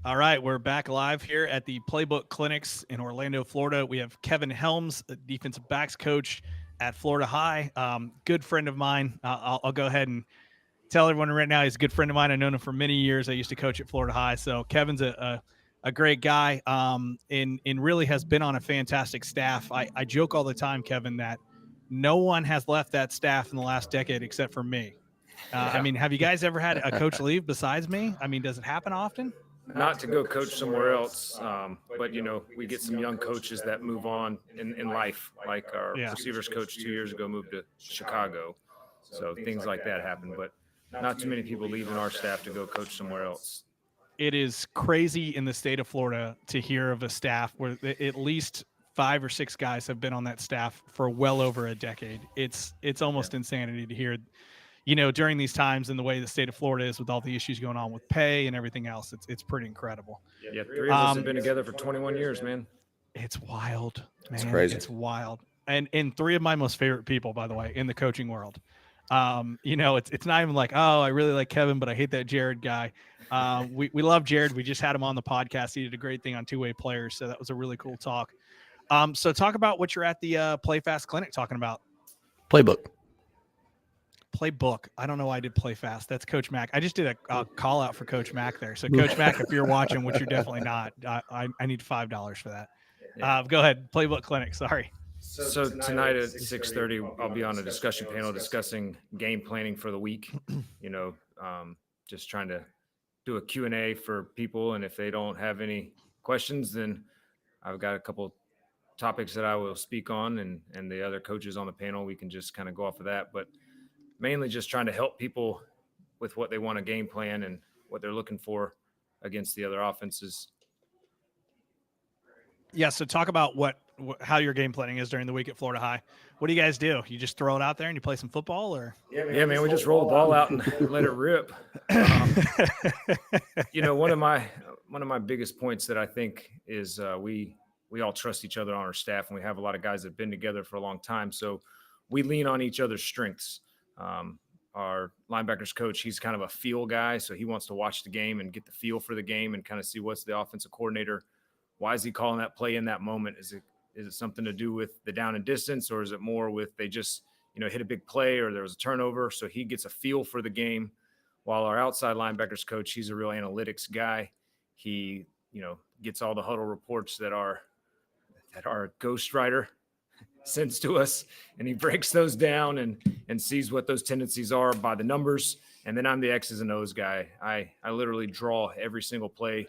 All right, we're back live here at the Playbook Clinics in Orlando, Florida. We have Kevin Helms, the defensive backs coach at Florida High. Good friend of mine. I'll go ahead and tell everyone right now he's a good friend of mine. I've known him for many years. I used to coach at Florida High. So Kevin's a great guy and really has been on a fantastic staff. I joke all the time, Kevin, that no one has left that staff in the last decade except for me. I mean, have you guys ever had a coach leave besides me? I mean, does it happen often? Not to go coach somewhere else, but we get some young coaches that move on in life, like our receivers coach 2 years ago moved to Chicago, so things like that happen. But not too many people leaving our staff to go coach somewhere else. It is crazy in the state of Florida to hear of a staff where at least 5 or 6 guys have been on that staff for well over a decade. It's almost insanity to hear. During these times and the way the state of Florida is with all the issues going on with pay and everything else, it's pretty incredible. Yeah, 3 of us have been together for 21 years, man. It's wild, man. It's crazy. It's wild. And 3 of my most favorite people, by the way, in the coaching world. It's not even like, oh, I really like Kevin, but I hate that Jared guy. We love Jared. We just had him on the podcast. He did a great thing on two-way players, so that was a really cool talk. So talk about what you're at the Play Fast Clinic talking about. Playbook. I don't know why I did Play Fast. That's Coach Mack. I just did a call out for Coach Mack there. So Coach Mack, if you're watching, which you're definitely not, I need $5 for that. Go ahead. Playbook Clinic. Sorry. So tonight at 6:30, I'll be on a discussion panel discussing game planning for the week. Just trying to do a Q&A for people. And if they don't have any questions, then I've got a couple topics that I will speak on, and the other coaches on the panel, we can just kind of go off of that. But mainly just trying to help people with what they want to game plan and what they're looking for against the other offenses. Yeah, so talk about how your game planning is during the week at Florida High. What do you guys do? You just throw it out there and you play some football, or? Yeah, man, we just roll the ball out and let it rip. One of my biggest points that I think is we all trust each other on our staff, and we have a lot of guys that have been together for a long time. So we lean on each other's strengths. Our linebackers coach, he's kind of a feel guy. So he wants to watch the game and get the feel for the game and kind of see what's the offensive coordinator. Why is he calling that play in that moment? Is it something to do with the down and distance, or is it more with they just, hit a big play or there was a turnover? So he gets a feel for the game, while our outside linebackers coach, he's a real analytics guy. He, gets all the huddle reports that our ghostwriter sends to us, and he breaks those down and sees what those tendencies are by the numbers. And then I'm the X's and O's guy. I literally draw every single play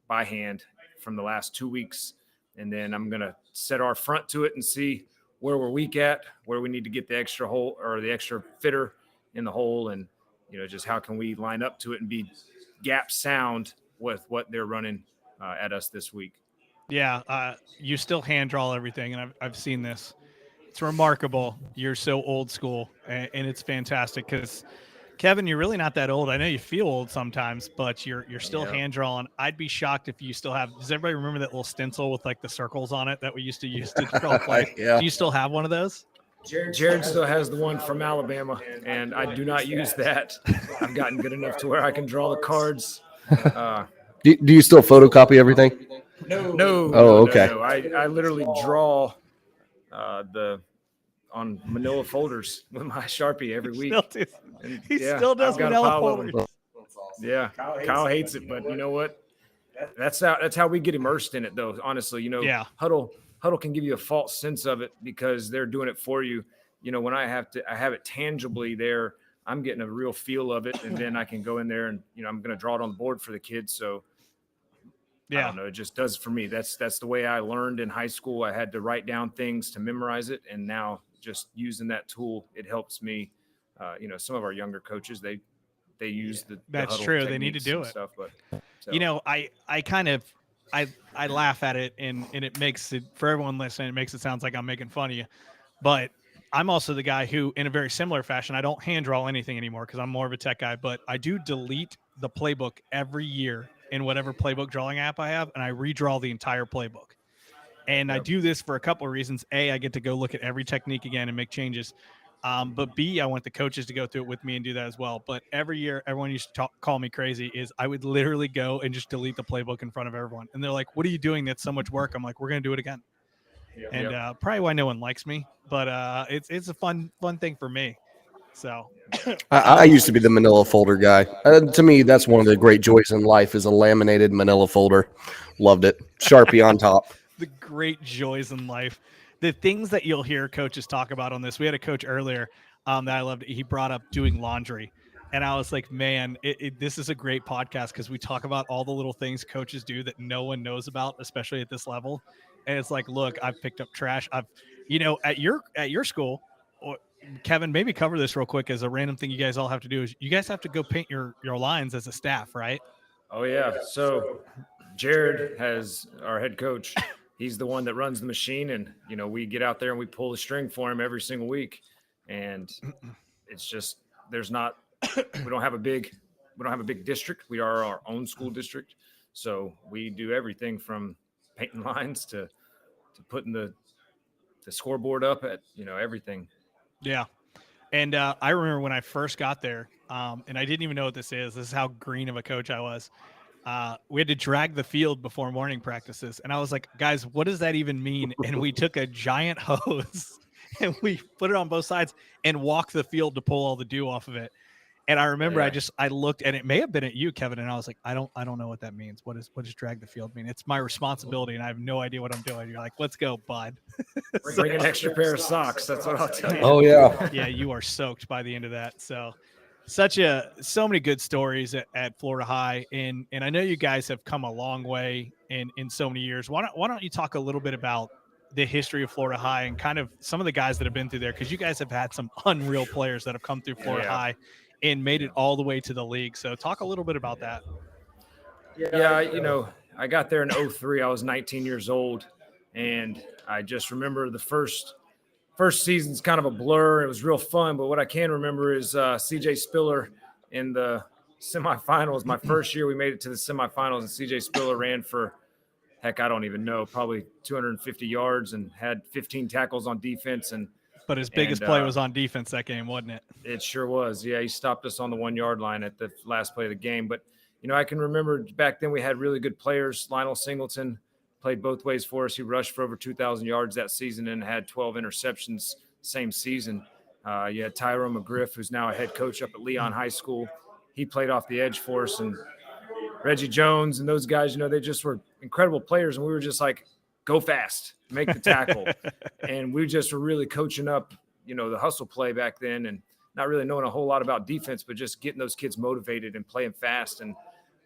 by hand from the last 2 weeks. And then I'm going to set our front to it and see where we're weak at, where we need to get the extra hole or the extra fitter in the hole. And, just how can we line up to it and be gap sound with what they're running at us this week. Yeah, you still hand draw everything, and I've seen this. It's remarkable. You're so old school, and it's fantastic because, Kevin, you're really not that old. I know you feel old sometimes, but you're still hand drawing. I'd be shocked if you still have. Does everybody remember that little stencil with like the circles on it that we used to use to draw play? Yeah. Do you still have one of those? Jared still has the one from Alabama, and I do not use that. I've gotten good enough to where I can draw the cards. Do you still photocopy everything? No. Okay. No. I literally draw on manila folders with my Sharpie every week. He still does manila folders. Yeah, Kyle hates it, but you know what? That's how we get immersed in it, though. Honestly, Huddle can give you a false sense of it because they're doing it for you. When I have it tangibly there, I'm getting a real feel of it, and then I can go in there and I'm going to draw it on the board for the kids. So. Yeah. I don't know. It just does for me. That's the way I learned in high school. I had to write down things to memorize it. And now just using that tool, it helps me. Some of our younger coaches, they use the that's true. They need to do it. Stuff, but, so. I laugh at it and it makes it, for everyone listening, it makes it sound like I'm making fun of you. But I'm also the guy who, in a very similar fashion, I don't hand draw anything anymore because I'm more of a tech guy, but I do delete the playbook every year in whatever playbook drawing app I have, and I redraw the entire playbook. And I do this for a couple of reasons. A, I get to go look at every technique again and make changes. But B, I want the coaches to go through it with me and do that as well. But every year, everyone used to call me crazy. Is I would literally go and just delete the playbook in front of everyone, and they're like, "What are you doing? That's so much work." I'm like, "We're gonna do it again." And probably why no one likes me, but it's a fun thing for me. So I used to be the manila folder guy. To me, that's one of the great joys in life is a laminated manila folder. Loved it. Sharpie on top. the great joys in life, the things that you'll hear coaches talk about on this. We had a coach earlier that I loved. He brought up doing laundry. And I was like, man, this is a great podcast because we talk about all the little things coaches do that no one knows about, especially at this level. And it's like, look, I've picked up trash. At your school, or Kevin, maybe cover this real quick as a random thing you guys all have to do is you guys have to go paint your lines as a staff, right? Oh yeah. So Jared has our head coach. He's the one that runs the machine, and we get out there and we pull the string for him every single week. And it's just we don't have a big district. We are our own school district, so we do everything from painting lines to putting the scoreboard up at everything. Yeah. And I remember when I first got there, and I didn't even know what this is. This is how green of a coach I was. We had to drag the field before morning practices. And I was like, guys, what does that even mean? And we took a giant hose and we put it on both sides and walked the field to pull all the dew off of it. And I remember I looked, and it may have been at you, Kevin, and I was like, I don't know what that means. What does drag the field mean? It's my responsibility, and I have no idea what I'm doing. You're like, let's go, bud. Bring an extra pair of socks. That's what I'll tell you. Oh yeah. Yeah, you are soaked by the end of that. So so many good stories at Florida High, and I know you guys have come a long way in so many years. Why don't you talk a little bit about the history of Florida High and kind of some of the guys that have been through there, because you guys have had some unreal players that have come through Florida High and made it all the way to the league. So talk a little bit about that. Yeah, I got there in 2003. I was 19 years old, and I just remember the first season's kind of a blur. It was real fun, but what I can remember is CJ Spiller in the semifinals. My first year, we made it to the semifinals, and CJ Spiller ran for, heck, I don't even know, probably 250 yards and had 15 tackles on defense. But his biggest play was on defense that game, wasn't it? It sure was. Yeah, he stopped us on the 1 yard line at the last play of the game. But, I can remember back then we had really good players. Lionel Singleton played both ways for us. He rushed for over 2,000 yards that season and had 12 interceptions same season. You had Tyrone McGriff, who's now a head coach up at Leon High School. He played off the edge for us. And Reggie Jones and those guys, they just were incredible players. And we were just like, go fast, make the tackle. And we just were really coaching up, the hustle play back then, and not really knowing a whole lot about defense, but just getting those kids motivated and playing fast. And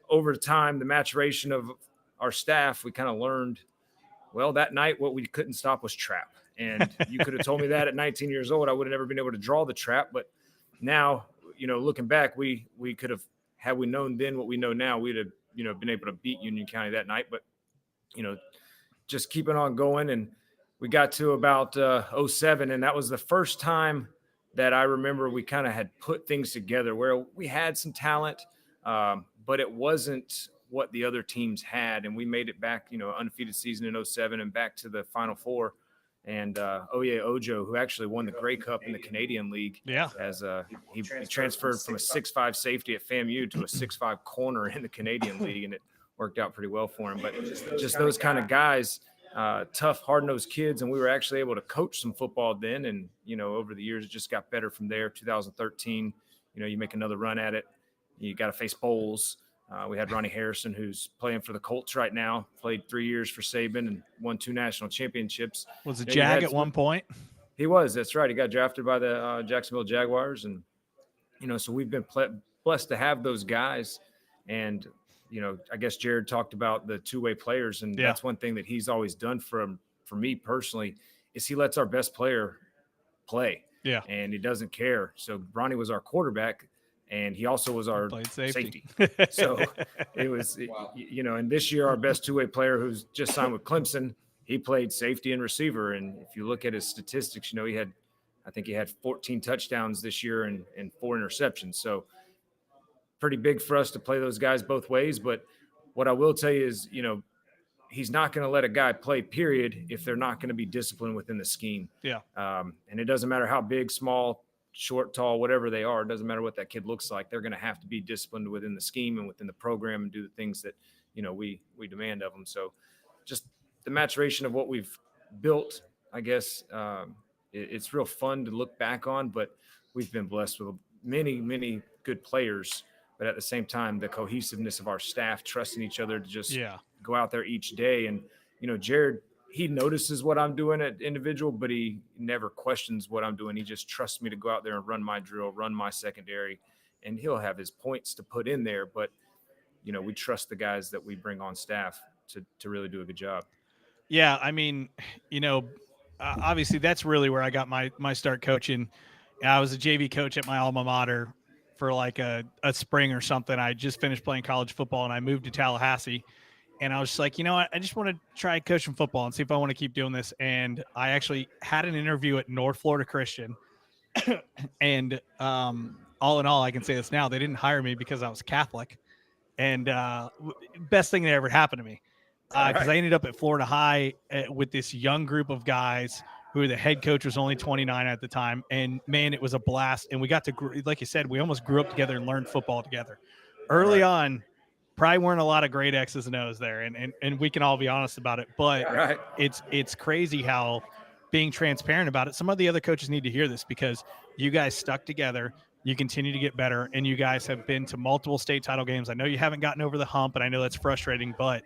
over time, the maturation of our staff, we kind of learned, well, that night, what we couldn't stop was trap. And you could have told me that at 19 years old, I would have never been able to draw the trap. But now, looking back, we could have, had we known then what we know now, we'd have, been able to beat Union County that night. But, just keeping on going. And we got to about 2007, and that was the first time that I remember we kind of had put things together where we had some talent, but it wasn't what the other teams had. And we made it back, undefeated season in 2007 and back to the Final Four. And Oye Ojo, who actually won the Grey Cup in the Canadian League, as he transferred from a 6'5" safety at FAMU to a 6'5" corner in the Canadian League, and it worked out pretty well for him. But just those kind of guys, tough, hard-nosed kids, and we were actually able to coach some football then. And over the years, it just got better from there. 2013, you make another run at it, you got to face bowls. We had Ronnie Harrison, who's playing for the Colts right now, played 3 years for Saban and won 2 national championships. Was a Jag at one point? He was. That's right. He got drafted by the Jacksonville Jaguars. And, so we've been blessed to have those guys. And, I guess Jared talked about the two-way players. And that's one thing that he's always done for me personally is he lets our best player play. Yeah. And he doesn't care. So Ronnie was our quarterback, and he also was our safety. So it was, and this year our best two-way player who's just signed with Clemson, he played safety and receiver. And if you look at his statistics, I think he had 14 touchdowns this year and 4 interceptions. So pretty big for us to play those guys both ways. But what I will tell you is, he's not going to let a guy play, period, if they're not going to be disciplined within the scheme. Yeah. And it doesn't matter how big, small, short, tall, whatever they are. It doesn't matter what that kid looks like. They're going to have to be disciplined within the scheme and within the program and do the things that, we demand of them. So just the maturation of what we've built, I guess, it's real fun to look back on, but we've been blessed with many, many good players. But at the same time, the cohesiveness of our staff, trusting each other to just go out there each day. And, Jared, he notices what I'm doing at individual, but he never questions what I'm doing. He just trusts me to go out there and run my drill, run my secondary, and he'll have his points to put in there. But, we trust the guys that we bring on staff to really do a good job. Yeah. I mean, obviously that's really where I got my start coaching. I was a JV coach at my alma mater for like a spring or something. I just finished playing college football and I moved to Tallahassee. And I was just like, I just want to try coaching football and see if I want to keep doing this. And I actually had an interview at North Florida Christian. And all in all, I can say this now. They didn't hire me because I was Catholic. And best thing that ever happened to me. Because I ended up at Florida High with this young group of guys who the head coach was only 29 at the time. And, man, it was a blast. And we got to, like you said, we almost grew up together and learned football together. Early on, probably weren't a lot of great X's and O's there, and we can all be honest about it. But it's crazy how being transparent about it. Some of the other coaches need to hear this because you guys stuck together. You continue to get better, and you guys have been to multiple state title games. I know you haven't gotten over the hump, and I know that's frustrating, but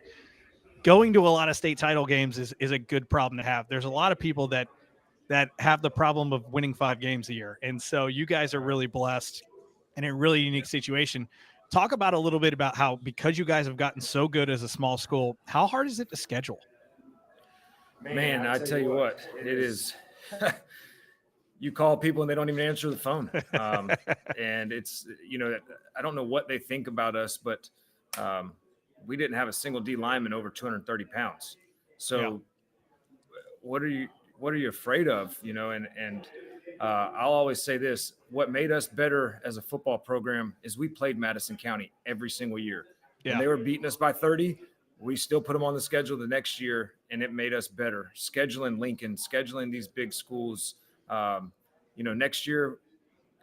going to a lot of state title games is a good problem to have. There's a lot of people that have the problem of winning 5 games a year, and so you guys are really blessed in a really unique situation. Talk about a little bit about how, because you guys have gotten so good as a small school, how hard is it to schedule? Man, I tell you what, it is. You call people and they don't even answer the phone. And it's, I don't know what they think about us, but we didn't have a single D lineman over 230 pounds. So what are you afraid of? And I'll always say this: what made us better as a football program is we played Madison County every single year. When they were beating us by 30, we still put them on the schedule the next year, and it made us better. Scheduling Lincoln, scheduling these big schools. Next year,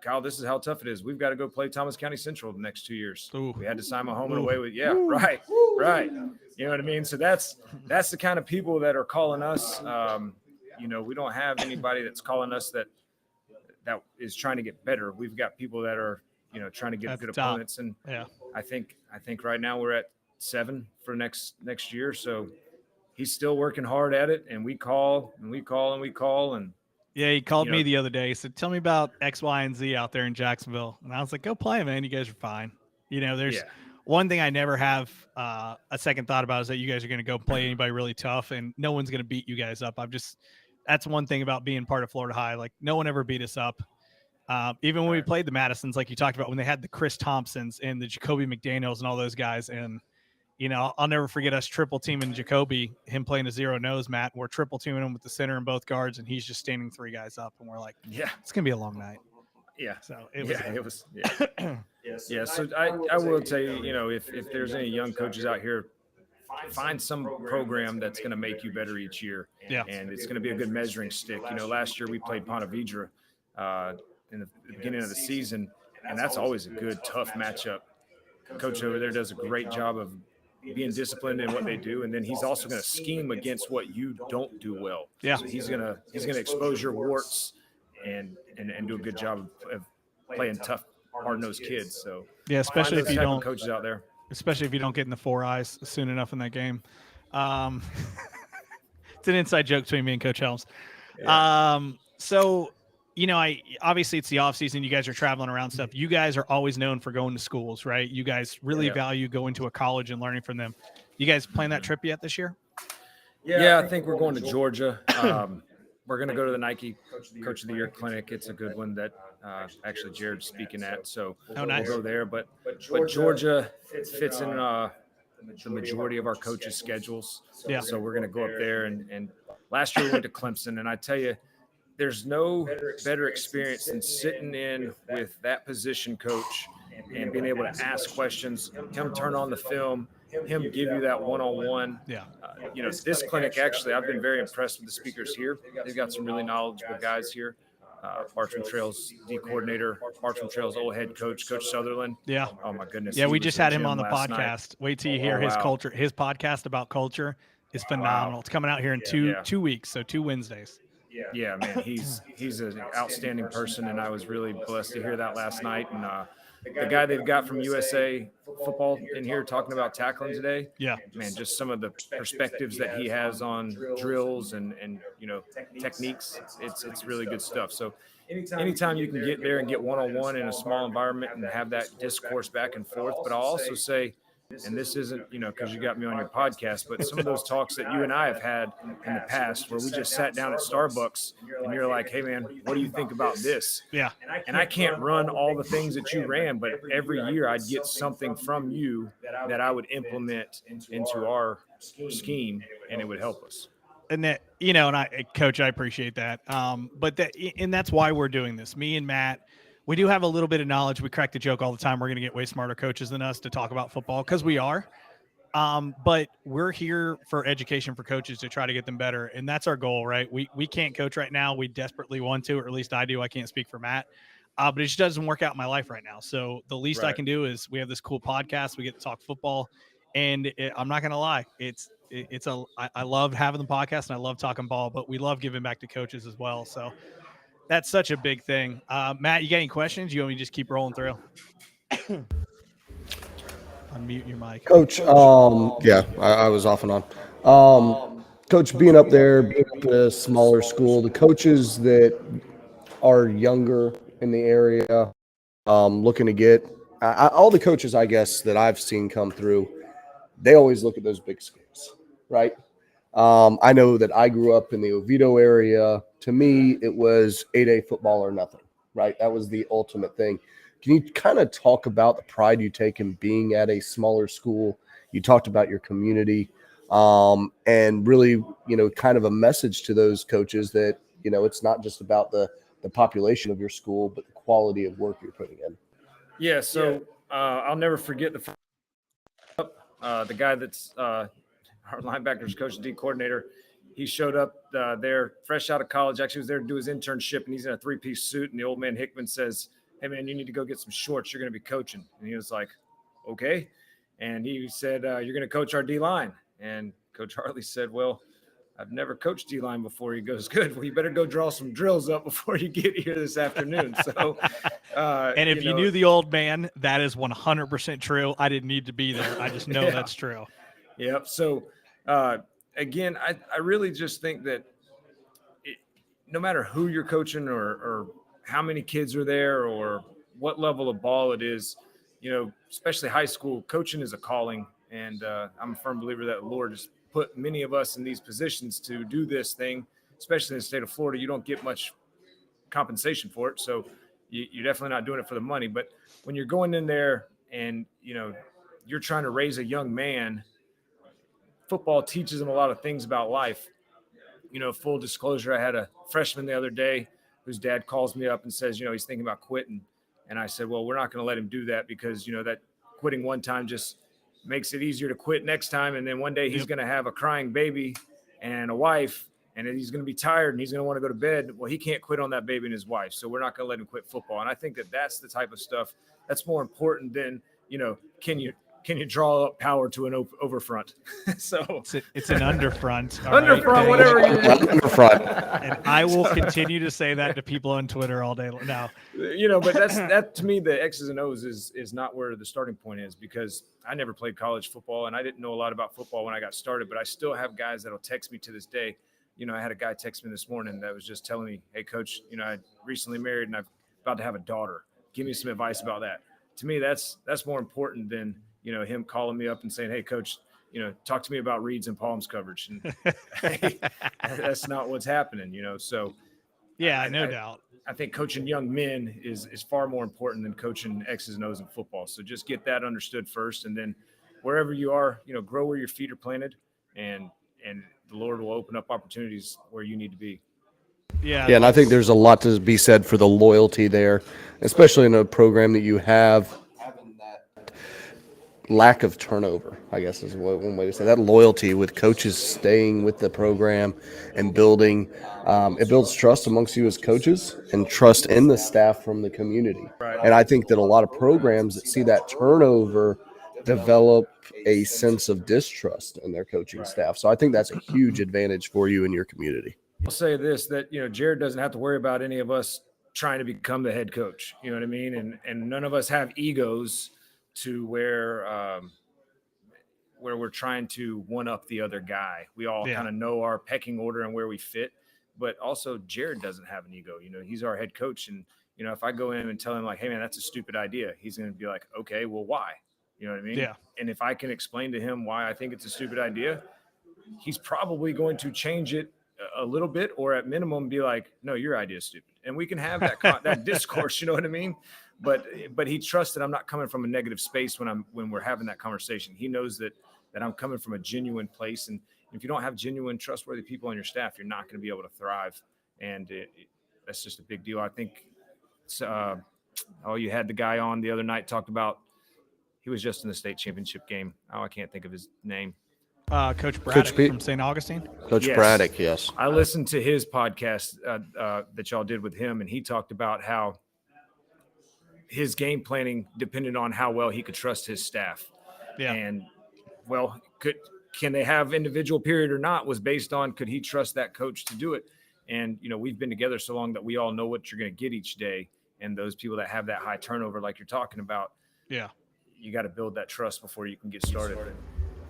Kyle, this is how tough it is. We've got to go play Thomas County Central the next 2 years. Ooh. We had to sign a home and away with, right. You know what I mean? So that's the kind of people that are calling us. We don't have anybody that's calling us that is trying to get better. We've got people that are, trying to get good opponents. And I think right now we're at 7 for next year. So he's still working hard at it, and we call and we call and we call. And he called me the other day. He said, tell me about X, Y, and Z out there in Jacksonville. And I was like, go play, man. You guys are fine. There's one thing I never have a second thought about is that you guys are going to go play anybody really tough, and no one's going to beat you guys up. That's one thing about being part of Florida High. Like, no one ever beat us up. Even when we played the Madisons, like you talked about, when they had the Chris Thompsons and the Jacoby McDaniels and all those guys. And, I'll never forget us triple teaming Jacoby, him playing a zero nose, Matt. We're triple teaming him with the center and both guards, and he's just standing 3 guys up. And we're like, it's going to be a long night. Yeah. So it was. So I will tell you, if there's any young coaches out here, find some program that's going to make you better each year. And it's going to be a good measuring stick. Last year we played Ponte Vedra in the beginning of the season, and that's always a good, tough matchup. Coach over there does a great job of being disciplined in what they do, and then he's also going to scheme against what you don't do well. So he's gonna expose your warts and do a good job of playing tough, hard-nosed kids. So especially if you don't, coaches out there, especially if you don't get in the 4 eyes soon enough in that game. It's an inside joke between me and Coach Helms. So obviously it's the off season. You guys are traveling around stuff. You guys are always known for going to schools, right? You guys really value going to a college and learning from them. You guys plan that trip yet this year? Yeah, I think we're going to Georgia. We're going to go to the Nike Coach of the Year clinic. It's a good one that actually Jared's speaking at. So we'll go there. But Georgia fits in the majority of our coaches' schedules. So we're going to go up there. And last year we went to Clemson, and I tell you, there's no better experience than sitting in with that position coach and being able to ask questions, him turn on the film, him give you that one-on-one. This clinic, actually, I've been very impressed with the speakers here. They've got some really knowledgeable guys here. Bartram Trails D coordinator, Bartram Trails old head coach, Coach Sutherland. Yeah. Oh my goodness. Yeah, he we was just in had him gym on the last night. podcast. Wait till you hear Oh, his wow. culture. His podcast about culture is phenomenal. Wow. It's coming out here in Yeah. 2 weeks, so 2 Wednesdays. Yeah, man, he's an outstanding person, and I was really blessed to hear that last night. And the guy they've got from USA football in here talking about tackling today, Yeah. man, just some of the perspectives that he has on drills and techniques, it's really good stuff. So anytime you can get there and get one-on-one in a small environment and have that discourse back and forth. But I'll also say, and this isn't, because you got me on your podcast, but some of those talks that you and I have had in the past where we just sat down at Starbucks and you're like, hey, man, what do you think about this? Yeah. And I can't run all the things that you ran, but every year I'd get something from you that I would implement into our scheme, and it would help us. And that, and Coach, I appreciate that. And that's why we're doing this. Me and Matt, we do have a little bit of knowledge. We crack the joke all the time. We're going to get way smarter coaches than us to talk about football, because we are. But we're here for education for coaches to try to get them better. And that's our goal, right? We can't coach right now. We desperately want to, or at least I do. I can't speak for Matt. But it just doesn't work out in my life right now. So the least I can do is we have this cool podcast. We get to talk football. And I'm not going to lie. I love having the podcast and I love talking ball, but we love giving back to coaches as well. So that's such a big thing. Matt, you got any questions? You want me to just keep rolling through? Unmute your mic. Coach, yeah, I was off and on. Coach, being up there, being up at a smaller school, the coaches that are younger in the area, looking to get all the coaches, I guess, that I've seen come through, they always look at those big schools, right? I know that I grew up in the Oviedo area. To me, it was 8A football or nothing, right? That was the ultimate thing. Can you kind of talk about the pride you take in being at a smaller school? You talked about your community, and really, kind of a message to those coaches that, it's not just about the population of your school, but the quality of work you're putting in. Yeah, so I'll never forget the guy that's our linebackers coach, D coordinator. He showed up there fresh out of college. Actually, was there to do his internship, and he's in a 3-piece suit. And the old man Hickman says, hey, man, you need to go get some shorts. You're going to be coaching. And he was like, okay. And he said, you're going to coach our D-line. And Coach Hartley said, well, I've never coached D-line before. He goes, good. Well, you better go draw some drills up before you get here this afternoon. So, and if you knew the old man, that is 100% true. I didn't need to be there. I just know that's true. Yep. So, again, I really just think that no matter who you're coaching or how many kids are there or what level of ball it is, especially high school, coaching is a calling. And I'm a firm believer that the Lord has put many of us in these positions to do this thing, especially in the state of Florida. You don't get much compensation for it. So you're definitely not doing it for the money. But when you're going in there and, you're trying to raise a young man, football teaches them a lot of things about life. Full disclosure, I had a freshman the other day whose dad calls me up and says, he's thinking about quitting. And I said, well, we're not going to let him do that because, that quitting one time just makes it easier to quit next time. And then one day he's going to have a crying baby and a wife, and he's going to be tired and he's going to want to go to bed. Well, he can't quit on that baby and his wife. So we're not going to let him quit football. And I think that that's the type of stuff that's more important than, can you draw up power to an over front? So it's an underfront. Underfront, right? whatever you Underfront. And I will continue to say that to people on Twitter all day now. But that to me, the X's and O's is not where the starting point is, because I never played college football and I didn't know a lot about football when I got started, but I still have guys that'll text me to this day. I had a guy text me this morning that was just telling me, hey, coach, I recently married and I'm about to have a daughter. Give me some advice about that. To me, that's more important than, him calling me up and saying, hey, coach, talk to me about reads and palms coverage. And hey, that's not what's happening, So yeah, no doubt. I think coaching young men is far more important than coaching X's and O's in football. So just get that understood first. And then wherever you are, grow where your feet are planted, and the Lord will open up opportunities where you need to be. Yeah. Yeah, and I think there's a lot to be said for the loyalty there, especially in a program that you have. lack of turnover, I guess is one way to say that. Loyalty with coaches staying with the program and building, it builds trust amongst you as coaches and trust in the staff from the community. Right. And I think that a lot of programs that see that turnover develop a sense of distrust in their coaching staff. So I think that's a huge advantage for you and your community. I'll say this, that Jared doesn't have to worry about any of us trying to become the head coach. You know what I mean? And none of us have egos to where we're trying to one up the other guy. We all Yeah. kind of know our pecking order and where we fit. But also Jared doesn't have an ego. He's our head coach. And, if I go in and tell him like, hey man, that's a stupid idea, he's going to be like, okay, well, why? You know what I mean? Yeah. And if I can explain to him why I think it's a stupid idea, he's probably going to change it a little bit, or at minimum be like, no, your idea is stupid. And we can have that discourse, you know what I mean? But he trusts that I'm not coming from a negative space when we're having that conversation. He knows that I'm coming from a genuine place. And if you don't have genuine, trustworthy people on your staff, you're not going to be able to thrive. And that's just a big deal. I think you had the guy on the other night talked about, he was just in the state championship game. Oh, I can't think of his name. Coach Braddock from St. Augustine. Coach Yes. Braddock, yes. I listened to his podcast that y'all did with him, and he talked about how his game planning depended on how well he could trust his staff. Yeah. And well, can they have individual period or not was based on, could he trust that coach to do it? And we've been together so long that we all know what you're going to get each day. And those people that have that high turnover, like you're talking about, Yeah. you got to build that trust before you can get started.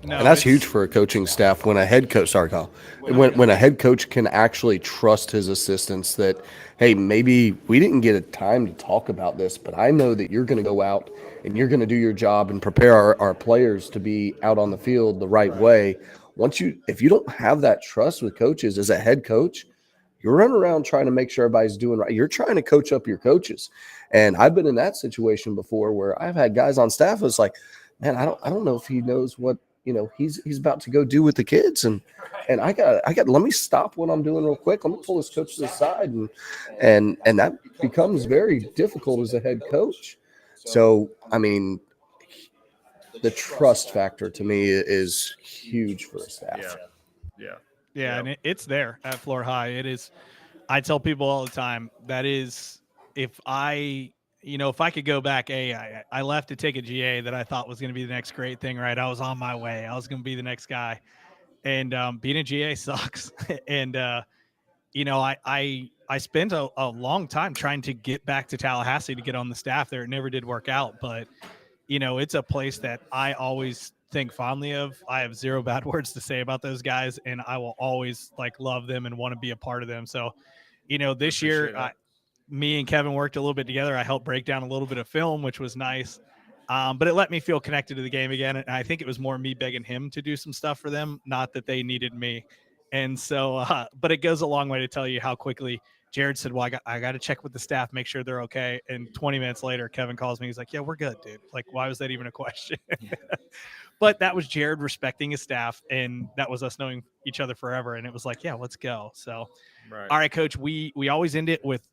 No, And that's huge for a coaching staff when a head coach, sorry, Kyle, when a head coach can actually trust his assistants that, hey, maybe we didn't get a time to talk about this, but I know that you're going to go out and you're going to do your job and prepare our players to be out on the field the right way. If you don't have that trust with coaches as a head coach, you're running around trying to make sure everybody's doing right. You're trying to coach up your coaches. And I've been in that situation before where I've had guys on staff that's like, man, I don't know if he knows what he's about to go do with the kids, and I got let me stop what I'm doing real quick. Let me pull this coach to the side, and that becomes very difficult as a head coach. So I mean, the trust factor to me is huge for a staff. Yeah, and it's there at Florida High. It is. I tell people all the time that is, if I could go back, I left to take a GA that I thought was going to be the next great thing. Right, I was on my way. I was going to be the next guy, and being a GA sucks. And I spent a long time trying to get back to Tallahassee to get on the staff there. It never did work out, but it's a place that I always think fondly of. I have zero bad words to say about those guys, and I will always love them and want to be a part of them. So, this year, me and Kevin worked a little bit together. I helped break down a little bit of film, which was nice. But it let me feel connected to the game again. And I think it was more me begging him to do some stuff for them, not that they needed me. And so, but it goes a long way to tell you how quickly Jared said, well, I got to check with the staff, make sure they're okay. And 20 minutes later, Kevin calls me. He's like, yeah, we're good, dude. Why was that even a question? But that was Jared respecting his staff. And that was us knowing each other forever. And it was like, yeah, let's go. So, all right, coach, we always end it with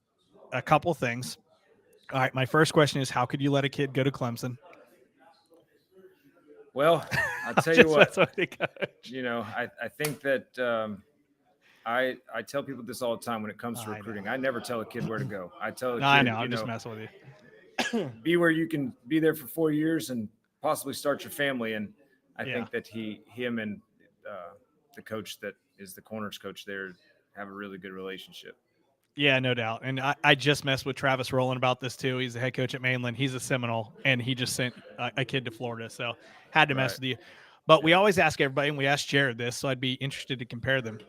a couple things. All right, my first question is, how could you let a kid go to Clemson? Well, I'll tell you what, I think that I tell people this all the time when it comes to recruiting. I never tell a kid where to go. I tell a kid, I know, I'm just messing with you. Be where you can be there for 4 years and possibly start your family. And I think that him and the coach that is the corners coach there have a really good relationship. Yeah, no doubt. And I just messed with Travis Rowland about this too. He's the head coach at Mainland. He's a Seminole, and he just sent a kid to Florida. So had to mess with you. But we always ask everybody, and we asked Jared this, so I'd be interested to compare them.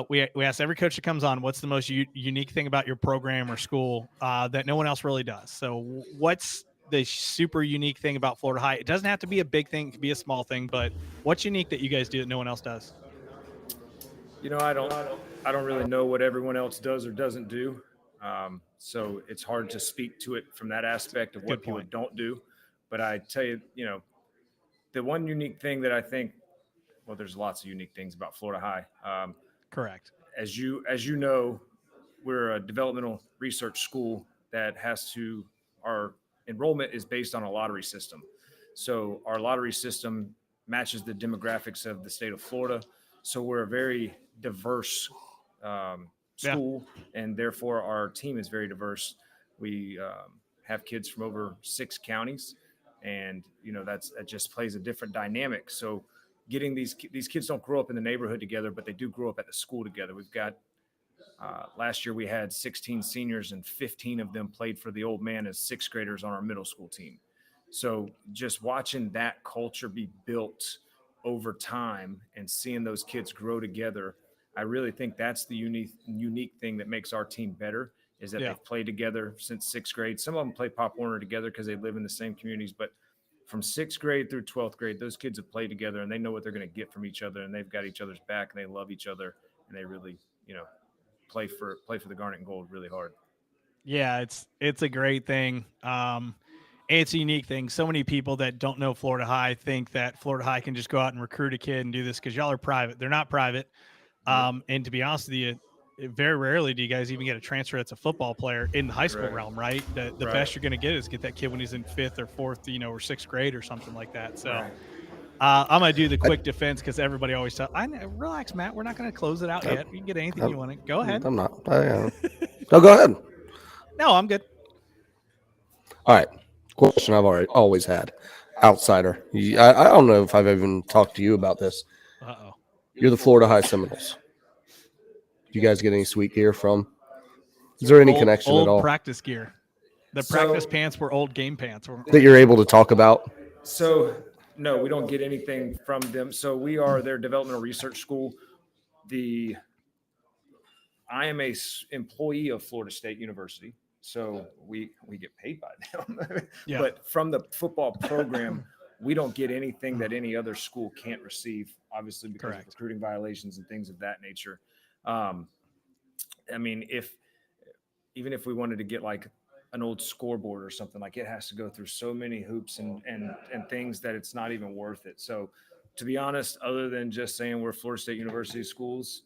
We ask every coach that comes on, what's the most unique thing about your program or school that no one else really does? So what's the super unique thing about Florida High? It doesn't have to be a big thing. It can be a small thing. But what's unique that you guys do that no one else does? I don't really know what everyone else does or doesn't do. So it's hard to speak to it from that aspect of what people don't do. But I tell you, the one unique thing that I think, well, there's lots of unique things about Florida High. Correct. As you know, we're a developmental research school that our enrollment is based on a lottery system. So our lottery system matches the demographics of the state of Florida. So we're a very diverse school, and therefore our team is very diverse. We have kids from over 6 counties, and that just plays a different dynamic. So getting these kids don't grow up in the neighborhood together, but they do grow up at the school together. We've got last year we had 16 seniors, and 15 of them played for the old man as 6th graders on our middle school team. So just watching that culture be built over time and seeing those kids grow together, I really think that's the unique thing that makes our team better, is that they've played together since 6th grade. Some of them play Pop Warner together because they live in the same communities, but from 6th grade through 12th grade, those kids have played together and they know what they're going to get from each other, and they've got each other's back and they love each other, and they really, play for the Garnet and Gold really hard. Yeah, it's a great thing. It's a unique thing. So many people that don't know Florida High think that Florida High can just go out and recruit a kid and do this because y'all are private. They're not private. And to be honest with you, very rarely do you guys even get a transfer that's a football player in the high school realm, right? The best you're going to get is get that kid when he's in 5th or 4th, or 6th grade or something like that. So I'm going to do the quick defense because everybody always tells, relax, Matt. We're not going to close it out yet. You can get anything you want to. Go ahead. I'm not. No, go ahead. No, I'm good. All right. Question I've always had. Outsider. I don't know if I've even talked to you about this. Uh-oh. You're the Florida High Seminoles. Do you guys get any sweet gear from? Is there any connection old at all? Practice gear. The practice pants were old game pants. That you're able to talk about? So, no, we don't get anything from them. So we are their developmental research school. I am a employee of Florida State University, so we get paid by them. But from the football program, we don't get anything that any other school can't receive, obviously because of recruiting violations and things of that nature. I mean, even if we wanted to get like an old scoreboard or something, like it has to go through so many hoops and things that it's not even worth it. So to be honest, other than just saying we're Florida State University schools,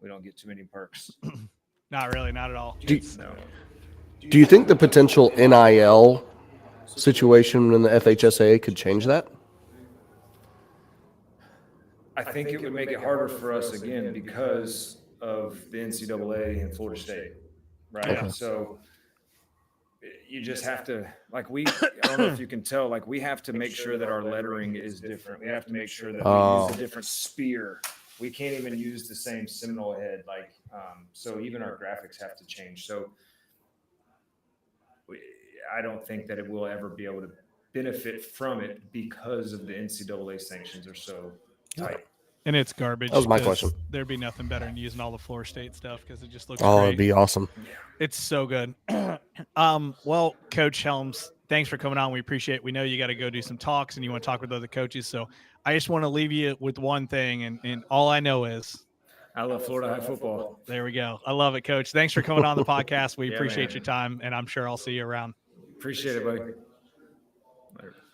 we don't get too many perks. Not really, not at all. Do you think the potential NIL situation in the FHSAA could change that? I think it would make it harder for us again because of the NCAA and Florida State, right? Okay. So you just have to, I don't know if you can tell, we have to make sure that our lettering is different. We have to make sure that we use a different spear. We can't even use the same Seminole head. So even our graphics have to change. So I don't think that it will ever be able to benefit from it because of the NCAA sanctions are so tight. And it's garbage. That was my question. There'd be nothing better than using all the Florida State stuff because it just looks great. It'd be awesome. It's so good. Well, Coach Helms, thanks for coming on. We appreciate it. We know you got to go do some talks and you want to talk with other coaches. So I just want to leave you with one thing. And all I know is I love Florida High football. There we go. I love it, Coach. Thanks for coming on the podcast. We appreciate your time, and I'm sure I'll see you around. Appreciate it, buddy. Later.